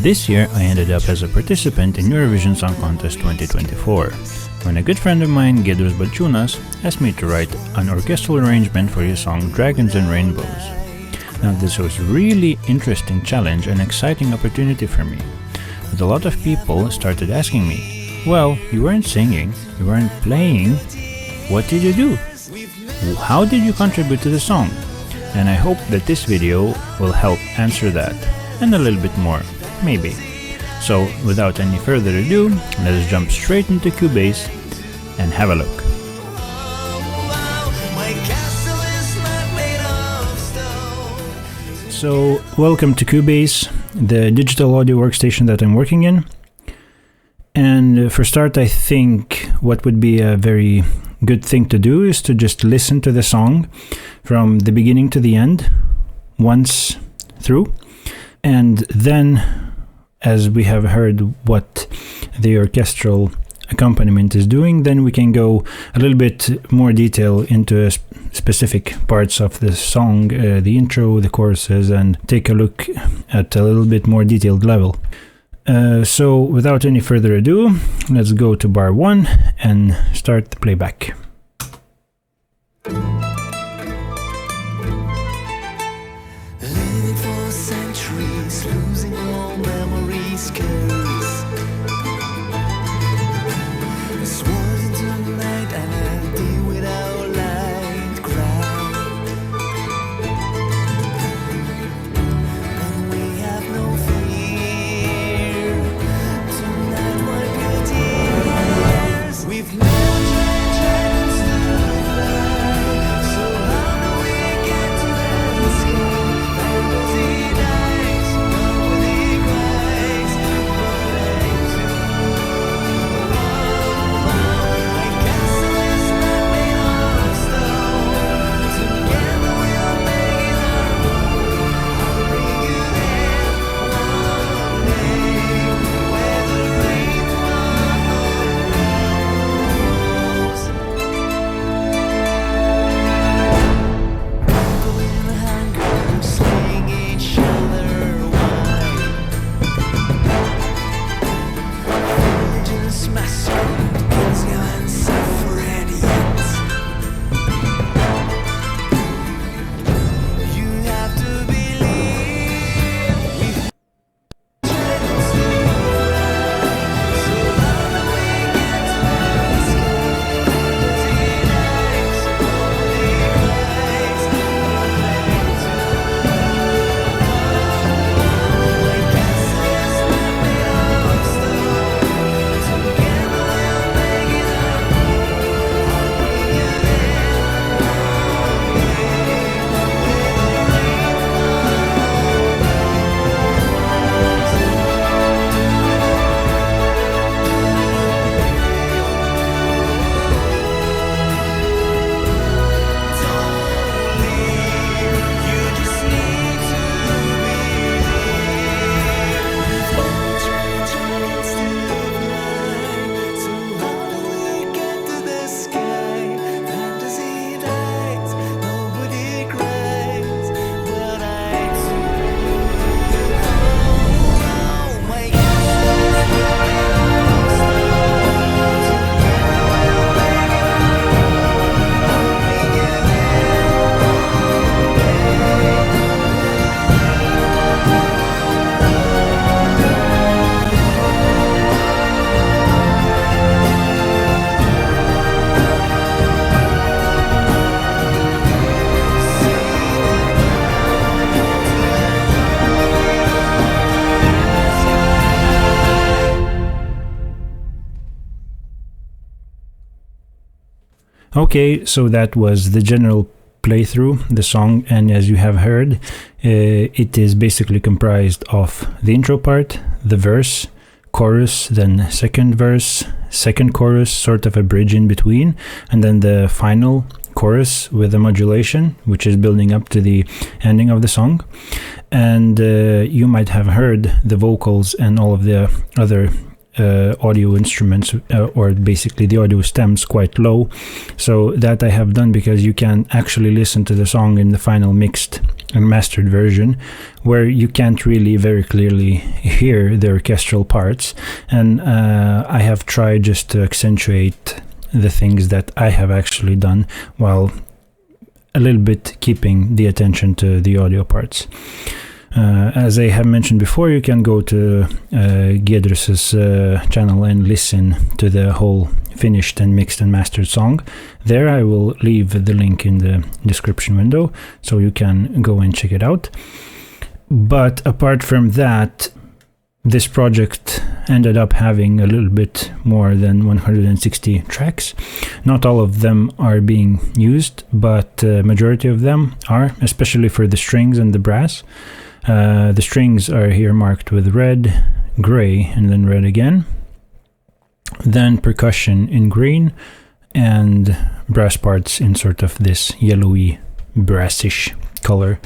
This year I ended up as a participant in Eurovision Song Contest 2024, when a good friend of mine, Giedrius Balčiūnas, asked me to write an orchestral arrangement for his song Dragons and Rainbows. Now this was a really interesting challenge and exciting opportunity for me, but a lot of people started asking me, well, you weren't singing, you weren't playing, what did you do? How did you contribute to the song? And I hope that this video will help answer that, and a little bit more, maybe. So without any further ado, let us jump straight into Cubase and have a look. So welcome to Cubase, the digital audio workstation that I'm working in. And for start, I think what would be a very good thing to do is to just listen to the song from the beginning to the end once through, and then, as we have heard what the orchestral accompaniment is doing, then we can go a little bit more detail into specific parts of the song, the intro, the choruses, and take a look at a little bit more detailed level. So without any further ado, let's go to bar 1 and start the playback. Living for centuries, losing all memories, curse. Swirls into the night and a day without light, cry. But we have no fear. Tonight wipe your tears. We've no dragons to fly. So how do we get to that sky? Fantasy dies, nobody cries, but I do. My castle is not made of stone. Together we'll make it our own. I'll bring you there one day, where the rainbow grows. Going hunger, slaying each other wide. Religions massacred, kills you and suffered yet. You have to believe we've dragons to fly. So how do we get to that sky? Fantasy dies, nobody cries, but I do. My castle is not made of stone. Together we'll make it our own. I'll bring you there one day, where the Don't leave, you just need to believe. We've no dragons to fly, so how do we get to the sky? Fantasy dies, nobody cries, but I do. Oh, my castle is not made of stone. Together we'll make it our own. I'll bring you there one Okay, so that was the general playthrough, the song, and as you have heard, it is basically comprised of the intro part, the verse, chorus, then second verse, second chorus, sort of a bridge in between, and then the final chorus with a modulation, which is building up to the ending of the song. And you might have heard the vocals and all of the other audio instruments, or basically the audio stems, quite low. So that I have done because you can actually listen to the song in the final mixed unmastered version, where you can't really very clearly hear the orchestral parts. And I have tried just to accentuate the things that I have actually done, while a little bit keeping the attention to the audio parts. As I have mentioned before, you can go to Giedrius's channel and listen to the whole finished and mixed and mastered song. There I will leave the link in the description window, so you can go and check it out. But apart from that, this project ended up having a little bit more than 160 tracks. Not all of them are being used, but majority of them are, especially for the strings and the brass. The strings are here marked with red, gray, and then red again. Then percussion in green, and brass parts in sort of this yellowy, brassish color,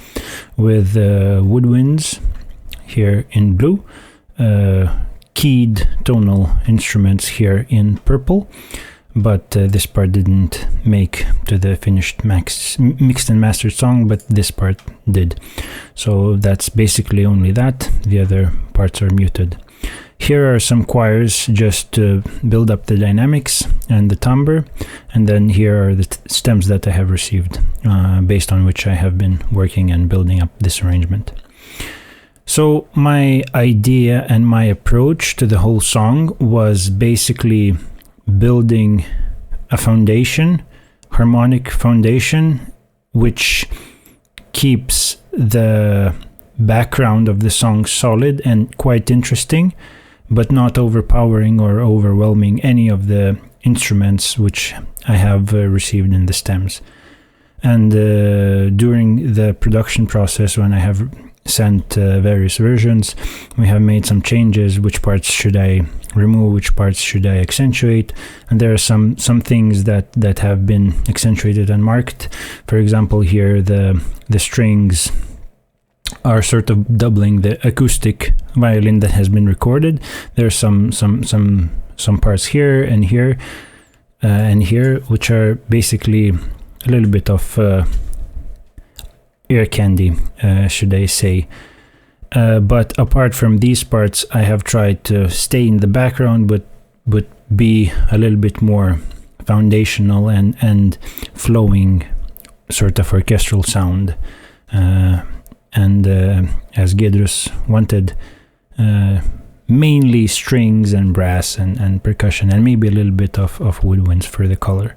with woodwinds here in blue, keyed tonal instruments here in purple. But this part didn't make to the finished mixed and mastered song, but this part did. So that's basically only that. The other parts are muted. Here are some choirs just to build up the dynamics and the timbre. And then here are the stems that I have received, based on which I have been working and building up this arrangement. So my idea and my approach to the whole song was basically building a foundation, harmonic foundation, which keeps the background of the song solid and quite interesting, but not overpowering or overwhelming any of the instruments which I have received in the stems. And during the production process, when I have sent various versions, we have made some changes. Which parts should I remove, which parts should I accentuate? And there are some things that have been accentuated and marked. For example, here the strings are sort of doubling the acoustic violin that has been recorded. There are some parts here and here and here, which are basically a little bit of ear candy, should I say. But apart from these parts, I have tried to stay in the background, but be a little bit more foundational and flowing sort of orchestral sound. And as Giedrius wanted, mainly strings and brass and percussion, and maybe a little bit of woodwinds for the color.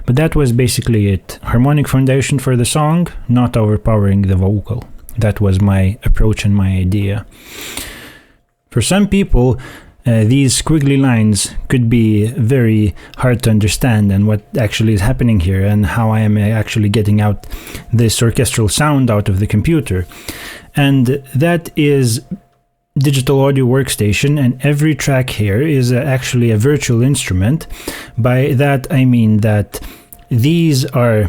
But that was basically it. Harmonic foundation for the song, not overpowering the vocal. That was my approach and my idea. For some people, these squiggly lines could be very hard to understand, and what actually is happening here, and how I am actually getting out this orchestral sound out of the computer. And that is digital audio workstation, and every track here is actually a virtual instrument. By that I mean that these are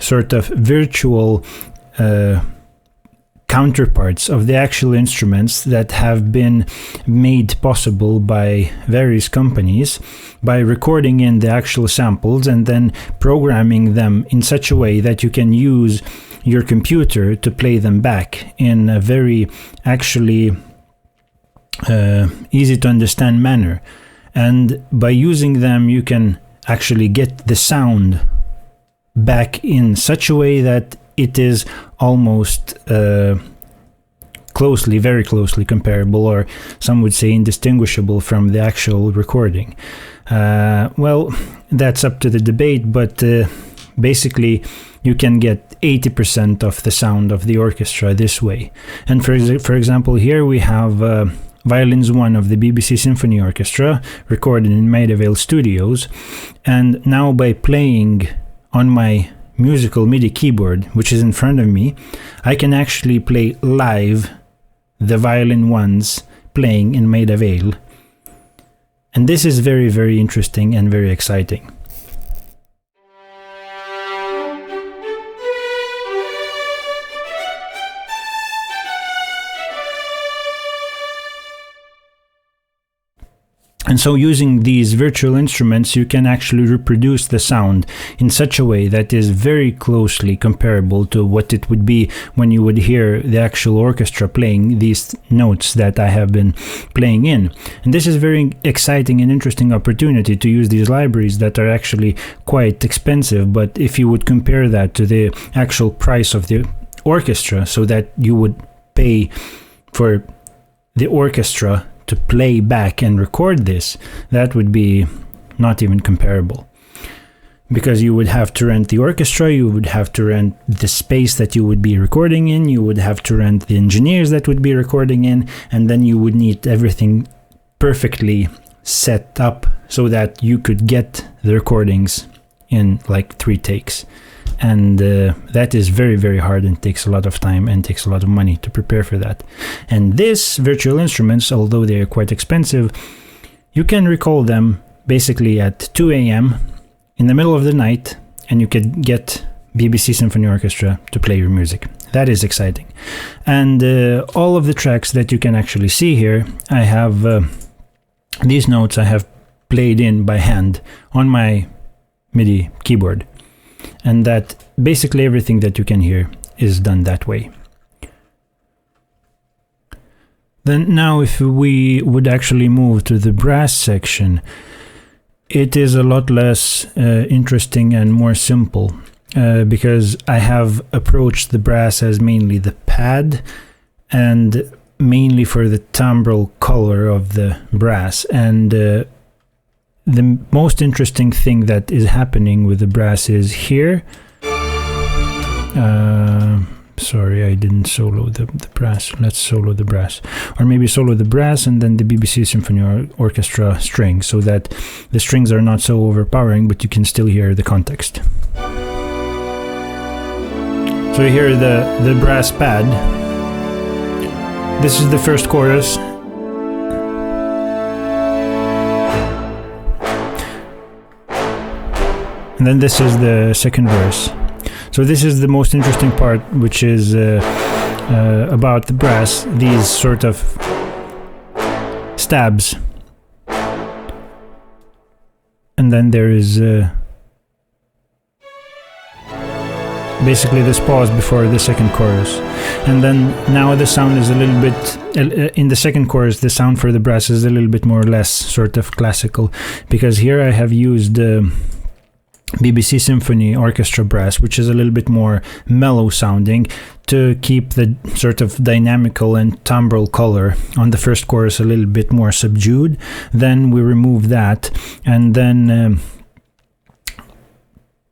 sort of virtual counterparts of the actual instruments that have been made possible by various companies by recording in the actual samples and then programming them in such a way that you can use your computer to play them back in a very actually easy to understand manner. And by using them, you can actually get the sound back in such a way that it is almost very closely comparable, or some would say indistinguishable from the actual recording. Well, that's up to the debate, but basically you can get 80% of the sound of the orchestra this way. And for example, here we have Violins 1 of the BBC Symphony Orchestra, recorded in Maida Vale Studios. And now by playing on my musical MIDI keyboard, which is in front of me, I can actually play live the Violin 1s playing in Maida Vale. And this is very, very interesting and very exciting. And so using these virtual instruments, you can actually reproduce the sound in such a way that is very closely comparable to what it would be when you would hear the actual orchestra playing these notes that I have been playing in. And this is a very exciting and interesting opportunity to use these libraries that are actually quite expensive, but if you would compare that to the actual price of the orchestra, so that you would pay for the orchestra to play back and record this, that would be not even comparable. Because you would have to rent the orchestra, you would have to rent the space that you would be recording in, you would have to rent the engineers that would be recording in, and then you would need everything perfectly set up so that you could get the recordings in like 3 takes. And that is very, very hard and takes a lot of time and takes a lot of money to prepare for that. And these virtual instruments, although they are quite expensive, you can record them basically at 2 a.m. in the middle of the night, and you could get BBC Symphony Orchestra to play your music. That is exciting. And all of the tracks that you can actually see here, I have these notes I have played in by hand on my MIDI keyboard. And that basically everything that you can hear is done that way. Then now if we would actually move to the brass section, it is a lot less interesting and more simple because I have approached the brass as mainly the pad and mainly for the timbral color of the brass. And the most interesting thing that is happening with the brass is here. Sorry, I didn't solo the brass. Let's solo the brass. Or maybe solo the brass and then the BBC Symphony Orchestra strings, so that the strings are not so overpowering, but you can still hear the context. So you hear the brass pad. This is the first chorus. And then this is the second verse. So this is the most interesting part, which is about the brass, these sort of stabs. And then there is basically this pause before the second chorus. And then now the sound is a little bit, in the second chorus, the sound for the brass is a little bit more or less sort of classical, because here I have used BBC Symphony Orchestra brass, which is a little bit more mellow sounding, to keep the sort of dynamical and timbral color on the first chorus a little bit more subdued. Then we remove that and then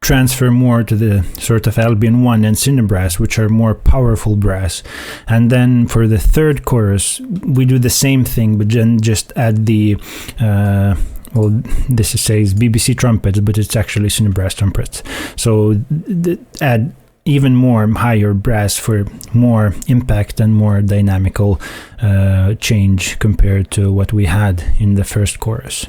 transfer more to the sort of Albion 1 and Cinebrass, which are more powerful brass. And then for the third chorus we do the same thing, but then just add the well, this says BBC trumpets, but it's actually Cinebrass trumpets. So add even more higher brass for more impact and more dynamical change compared to what we had in the first chorus.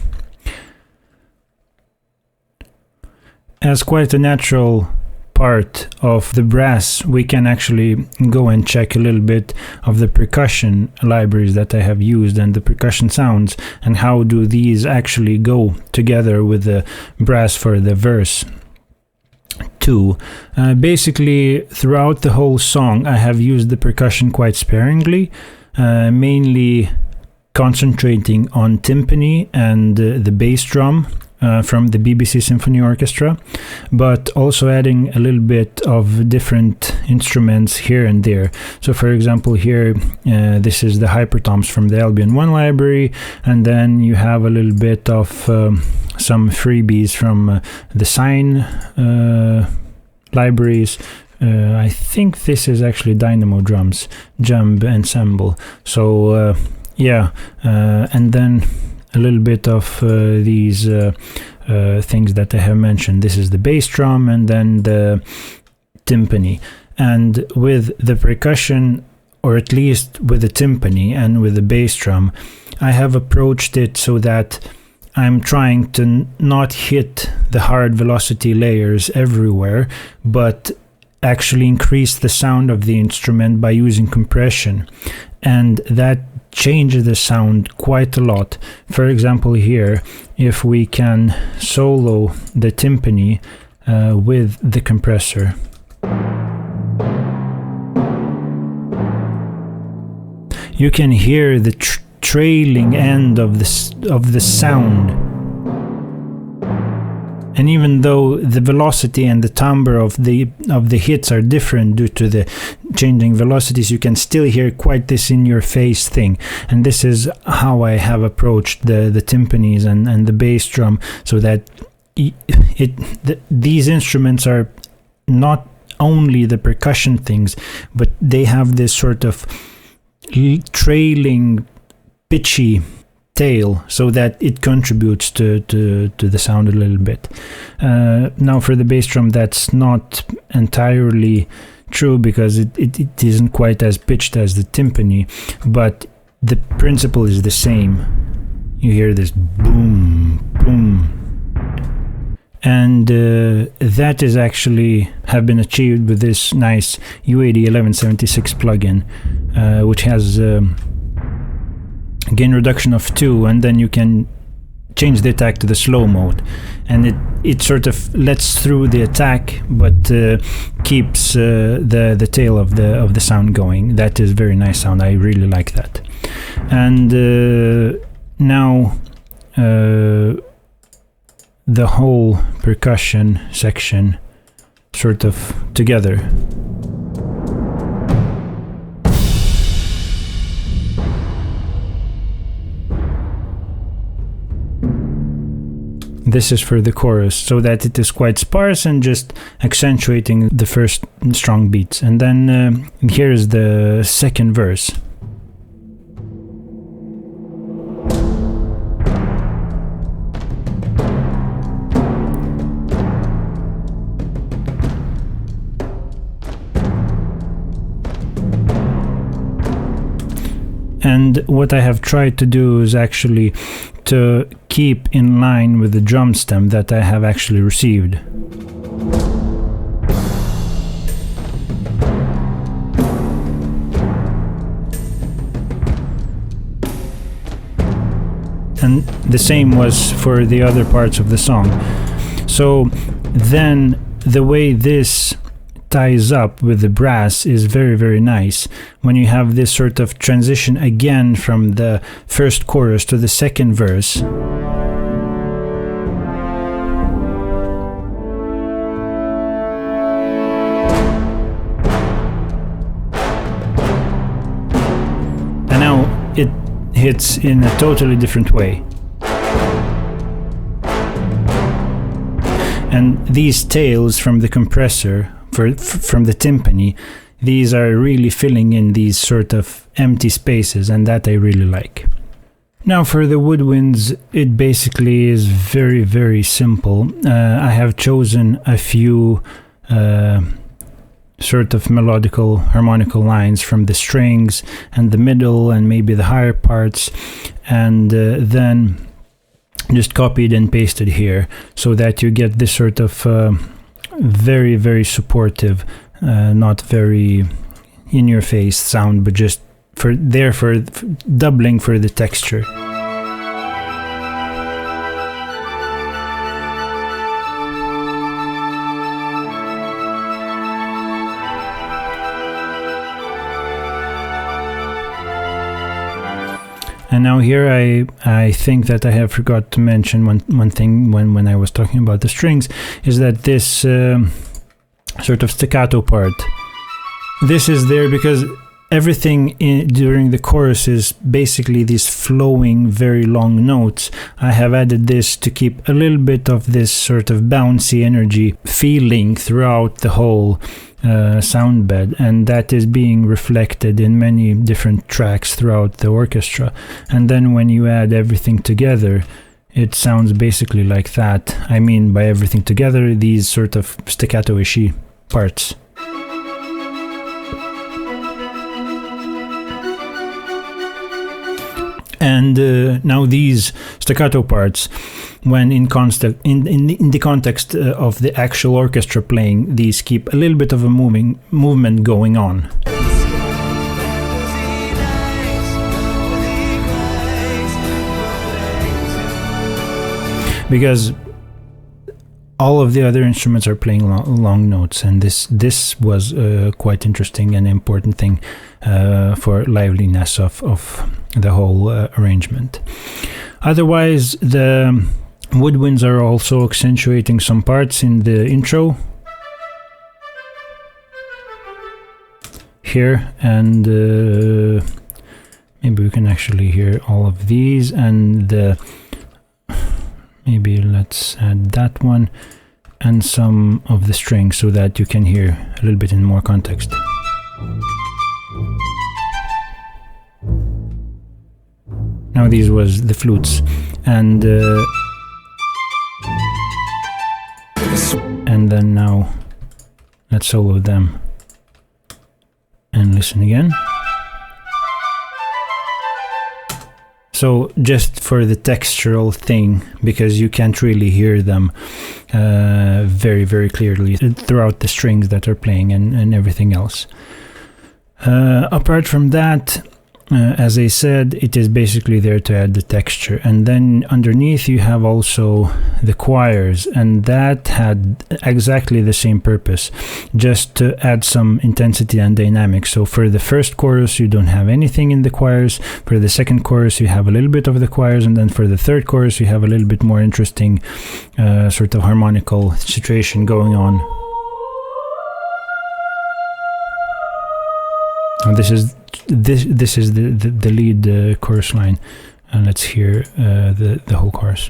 As quite a natural part of the brass, we can actually go and check a little bit of the percussion libraries that I have used and the percussion sounds, and how do these actually go together with the brass for the verse 2. Basically, throughout the whole song, I have used the percussion quite sparingly, mainly concentrating on timpani and the bass drum from the BBC Symphony Orchestra, but also adding a little bit of different instruments here and there. So for example here, this is the hypertoms from the Albion 1 library, and then you have a little bit of some freebies from the sine libraries. I think this is actually Dynamo Drums, Jump Ensemble. So yeah, and then a little bit of these things that I have mentioned. This is the bass drum and then the timpani. And with the percussion, or at least with the timpani and with the bass drum, I have approached it so that I'm trying to not hit the hard velocity layers everywhere, but actually increase the sound of the instrument by using compression. And that changes the sound quite a lot. For example, here, if we can solo the timpani with the compressor, you can hear the trailing end of the sound. And even though the velocity and the timbre of the hits are different due to the changing velocities, you can still hear quite this in-your-face thing. And this is how I have approached the timpanis and the bass drum, so that these instruments are not only the percussion things, but they have this sort of trailing, pitchy tail, so that it contributes to the sound a little bit. Now for the bass drum, that's not entirely true, because it isn't quite as pitched as the timpani, but the principle is the same. You hear this boom, boom. And that is actually have been achieved with this nice U80 1176 plugin, which has gain reduction of 2, and then you can change the attack to the slow mode, and it sort of lets through the attack, but keeps the tail of the sound going. That is very nice sound. I really like that. And now the whole percussion section sort of together. This is for the chorus, so that it is quite sparse and just accentuating the first strong beats. And then here's the second verse. And what I have tried to do is actually to keep in line with the drum stem that I have actually received. And the same was for the other parts of the song. So then the way this ties up with the brass is very, very nice. When you have this sort of transition again from the first chorus to the second verse. And now it hits in a totally different way. And these tails from the compressor, from the timpani, these are really filling in these sort of empty spaces, and that I really like. Now for the woodwinds, it basically is very, very simple. I have chosen a few sort of melodical, harmonical lines from the strings and the middle and maybe the higher parts, and then just copied and pasted here, so that you get this sort of very, very supportive, not very in-your-face sound, but just for doubling for the texture. And now here I think that I have forgot to mention one thing when I was talking about the strings, is that this sort of staccato part, this is there because everything during the chorus is basically these flowing, very long notes. I have added this to keep a little bit of this sort of bouncy energy feeling throughout the whole sound bed, and that is being reflected in many different tracks throughout the orchestra. And then when you add everything together, it sounds basically like that. I mean by everything together, these sort of staccato-ishy parts. And now these staccato parts, when in the context of the actual orchestra playing, these keep a little bit of a movement going on. because all of the other instruments are playing long notes, and this was quite interesting and important thing for liveliness of the whole arrangement. Otherwise, the woodwinds are also accentuating some parts in the intro here, and maybe we can actually hear all of these, and maybe let's add that one and some of the strings so that you can hear a little bit in more context. Now these was the flutes, and then now let's solo them and listen again. So just for the textural thing, because you can't really hear them very, very clearly throughout the strings that are playing and everything else. Apart from that, as I said, it is basically there to add the texture. And then underneath you have also the choirs, and that had exactly the same purpose, just to add some intensity and dynamics. So for the first chorus you don't have anything in the choirs, for the second chorus you have a little bit of the choirs, and then for the third chorus you have a little bit more interesting sort of harmonical situation going on. And this is the lead chorus line, and let's hear the whole chorus.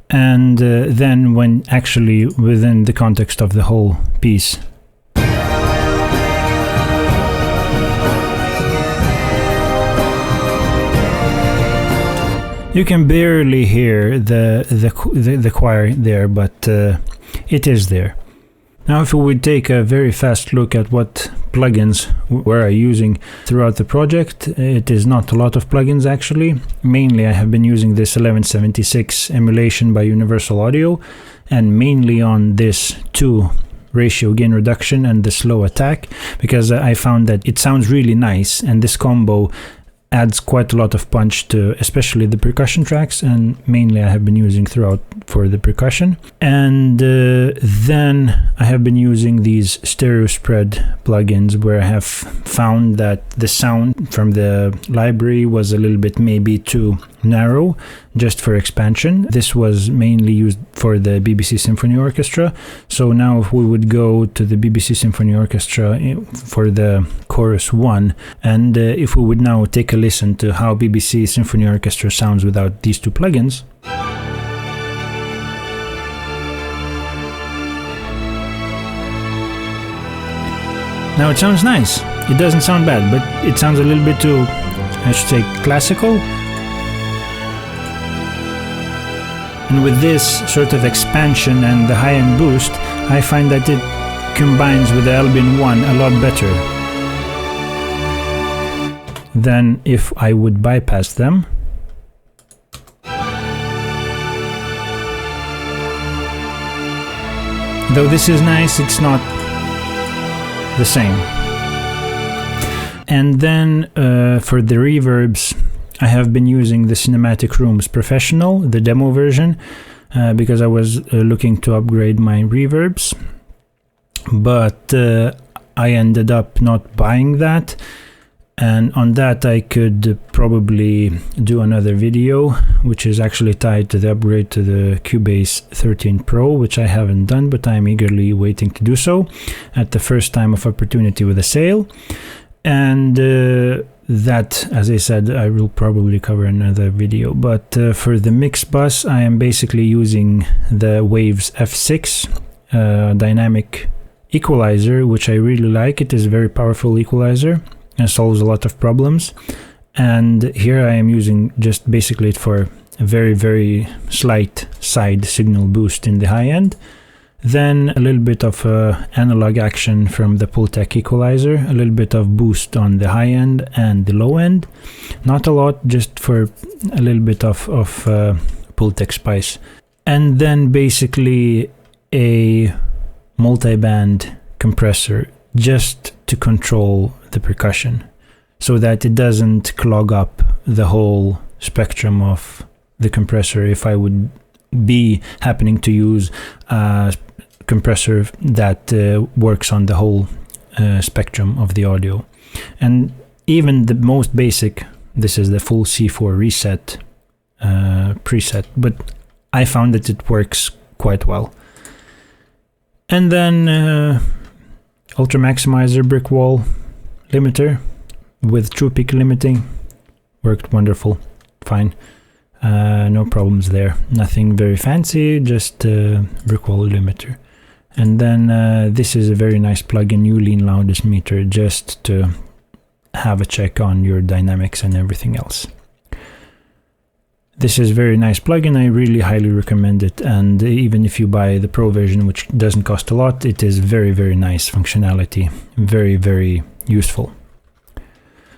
And then when actually within the context of the whole piece, you can barely hear the choir there, but it is there. Now if we would take a very fast look at what plugins were I using throughout the project, it is not a lot of plugins actually. Mainly I have been using this 1176 emulation by Universal Audio, and mainly on this 2 ratio gain reduction and the slow attack, because I found that it sounds really nice, and this combo adds quite a lot of punch to especially the percussion tracks, and mainly I have been using throughout for the percussion. And then I have been using these stereo spread plugins, where I have found that the sound from the library was a little bit maybe too narrow just for expansion. This was mainly used for the BBC Symphony Orchestra. So now if we would go to the BBC Symphony Orchestra for the chorus 1, and if we would now take a listen to how BBC Symphony Orchestra sounds without these 2 plugins. Now it sounds nice, it doesn't sound bad, but it sounds a little bit too, I should say, classical. And with this sort of expansion and the high-end boost, I find that it combines with the Albion 1 a lot better than if I would bypass them. Though this is nice, it's not the same. And then for the reverbs, I have been using the Cinematic Rooms Professional, the demo version, because I was looking to upgrade my reverbs, but I ended up not buying that, and on that I could probably do another video, which is actually tied to the upgrade to the Cubase 13 Pro, which I haven't done, but I'm eagerly waiting to do so at the first time of opportunity with a sale. And that, as I said, I will probably cover another video. But for the mix bus, I am basically using the Waves F6 dynamic equalizer, which I really like. It is a very powerful equalizer and solves a lot of problems. And here I am using just basically it for a very, very slight side signal boost in the high end. Then a little bit of analog action from the Pultec equalizer, a little bit of boost on the high end and the low end. Not a lot, just for a little bit of Pultec spice. and then basically a multi-band compressor just to control the percussion, so that it doesn't clog up the whole spectrum of the compressor if I would be happening to use a compressor that works on the whole spectrum of the audio. And even the most basic, this is the full C4 reset preset, but I found that it works quite well. And then Ultra Maximizer brick wall limiter with true peak limiting worked wonderful, fine. No problems there. Nothing very fancy, just brick wall limiter. And then this is a very nice plugin, Ulean loudest meter, just to have a check on your dynamics and everything else. This is a very nice plugin. I really highly recommend it. And even if you buy the Pro version, which doesn't cost a lot, it is very, very nice functionality. Very, very useful.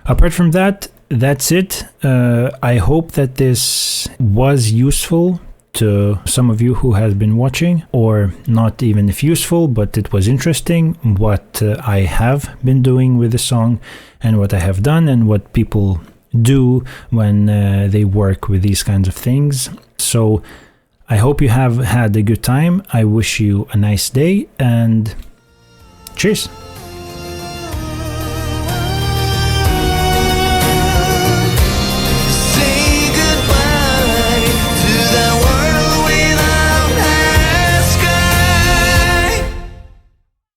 Apart from that, that's it. I hope that this was useful to some of you who has been watching, or not even if useful, but it was interesting what I have been doing with the song and what I have done and what people do when they work with these kinds of things. So I hope you have had a good time. I wish you a nice day and cheers.